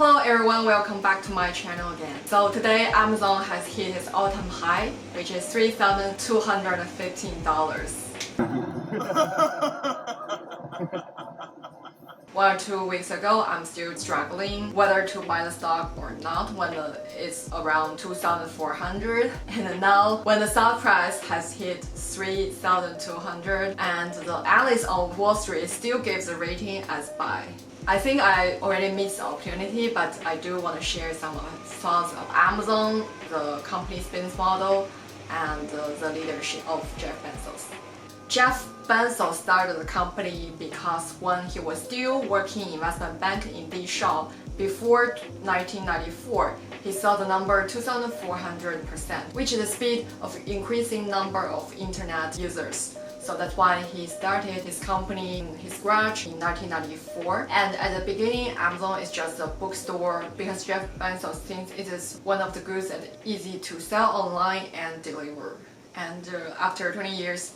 Hello everyone, welcome back to my channel again. So today Amazon has hit its all-time high, which is $3,215. 1 or 2 weeks ago, I'm still struggling whether to buy the stock or not when it's around 2,400. And now, when the stock price has hit 3,200 and the analyst on Wall Street still gives a rating as buy. I think I already missed the opportunity, but I do want to share some thoughts of Amazon, the company's business model, and the leadership of Jeff Bezos. Jeff Bezos started the company because when he was still working in investment bank in this shop before 1994, he saw the number 2,400%, which is the speed of increasing number of internet users. So that's why he started his company in his garage in 1994. And at the beginning, Amazon is just a bookstore because Jeff Bezos thinks it is one of the goods that is easy to sell online and deliver. And after 20 years,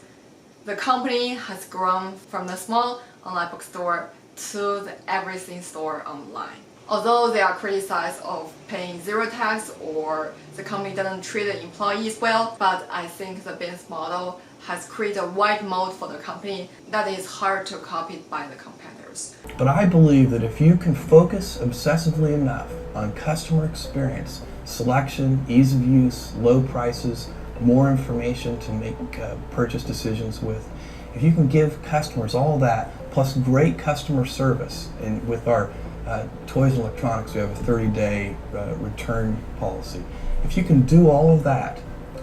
the company has grown from the small online bookstore to the everything store online. Although they are criticized of paying zero tax or the company doesn't treat the employees well, but I think the business model has created a wide moat for the company that is hard to copy by the competitors. But I believe that if you can focus obsessively enough on customer experience, selection, ease of use, low prices, more information to make purchase decisions with, if you can give customers all that, plus great customer service, and with our toys and electronics, we have a 30-day return policy. If you can do all of that,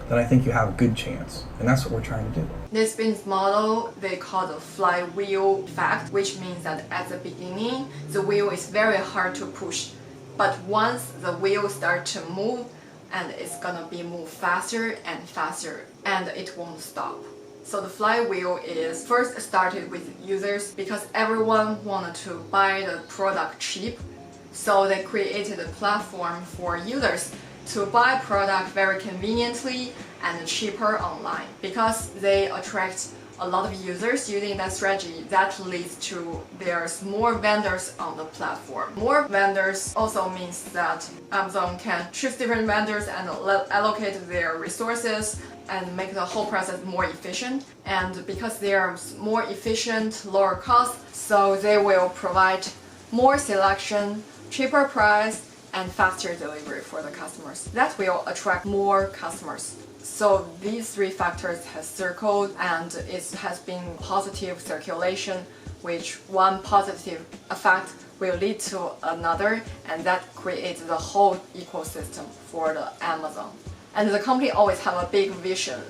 then I think you have a good chance, and that's what we're trying to do. This business model they call the flywheel effect, which means that at the beginning, the wheel is very hard to push, but once the wheel starts to move, and it's gonna be move faster and faster, and it won't stop. So the flywheel is first started with users because everyone wanted to buy the product cheap, so they created a platform for users to buy product very conveniently and cheaper online because they attract a lot of users using that strategy. That leads to there's more vendors on the platform. More vendors also means that Amazon can choose different vendors and allocate their resources and make the whole process more efficient. And because they are more efficient, lower cost, so they will provide more selection, cheaper price, and faster delivery for the customers. That will attract more customers. So these three factors has circled, and it has been positive circulation, which one positive effect will lead to another, and that creates the whole ecosystem for the Amazon. And the company always have a big vision.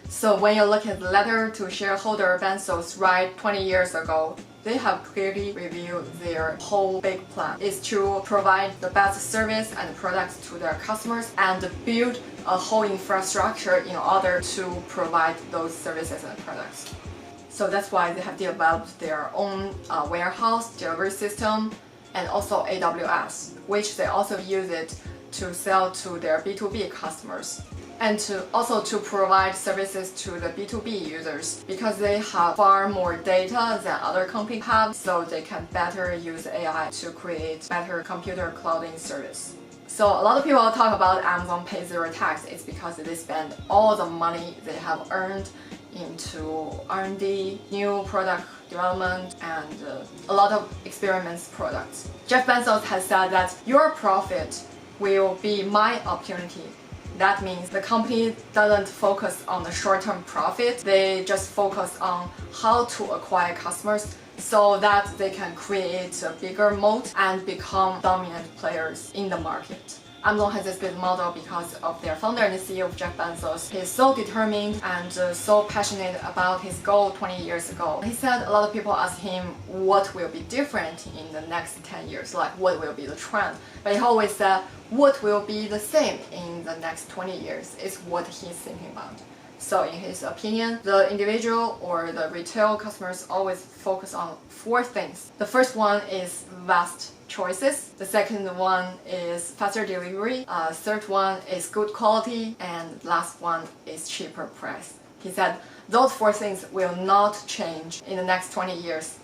So when you look at the letter to shareholder Bezos write 20 years ago, they have clearly reviewed their whole big plan is to provide the best service and products to their customers and build a whole infrastructure in order to provide those services and products. So that's why they have developed their own warehouse delivery system and also AWS, which they also use it to sell to their B2B customers. And to provide services to the B2B users because they have far more data than other companies have, so they can better use AI to create better computer clouding service. So a lot of people talk about Amazon pay zero tax. It's because they spend all the money they have earned into R&D, new product development, and a lot of experiments products. Jeff Bezos has said that your profit will be my opportunity. That means the company doesn't focus on the short-term profit, they just focus on how to acquire customers so that they can create a bigger moat and become dominant players in the market. Amazon has this business model because of their founder and CEO, Jeff Bezos. He's so determined and so passionate about his goal 20 years ago. He said a lot of people ask him what will be different in the next 10 years, like what will be the trend. But he always said what will be the same in the next 20 years is what he's thinking about. So in his opinion, the individual or the retail customers always focus on 4 things. The first one is vast choices. The second one is faster delivery. Third one is good quality. And last one is cheaper price. He said those 4 things will not change in the next 20 years.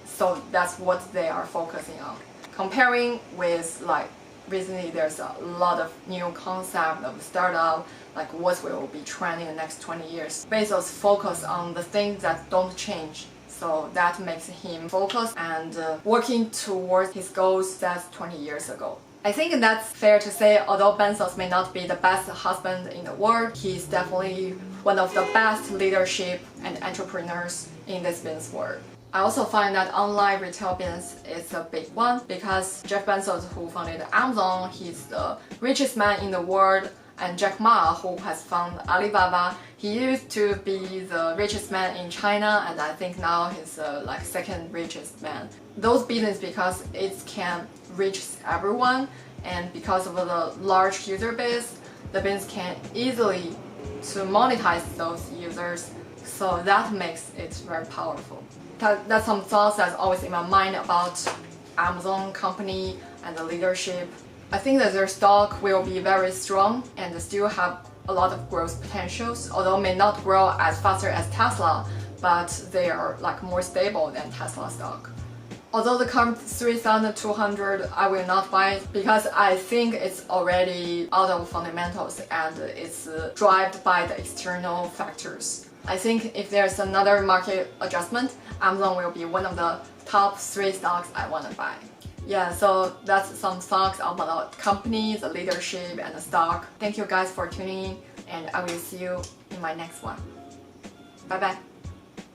So that's what they are focusing on. comparing with like recently there's a lot of new concept of startup, like what will be trending in the next 20 years. Bezos focus on the things that don't change. So that makes him focus and working towards his goals set 20 years ago. I think that's fair to say, although Bezos may not be the best husband in the world, he's definitely one of the best leadership and entrepreneurs in this business world. I also find that online retail business is a big one because Jeff Bezos, who founded Amazon, he's the richest man in the world, and Jack Ma, who has founded Alibaba, he used to be the richest man in China, and I think now he's like second richest man. Those business because it can reach everyone, and because of the large user base, the business can easily to monetize those users. So that makes it very powerful. That's some thoughts that's always in my mind about Amazon company and the leadership. I think that their stock will be very strong and still have a lot of growth potentials, although may not grow as faster as Tesla, but they are like more stable than Tesla stock. Although the current 3,200, I will not buy it because I think it's already out of fundamentals and it's driven by the external factors. I think if there's another market adjustment, Amazon will be one of the top 3 stocks I want to buy. Yeah, so that's some thoughts about the company, the leadership, and the stock. Thank you guys for tuning in, and I will see you in my next one. Bye bye.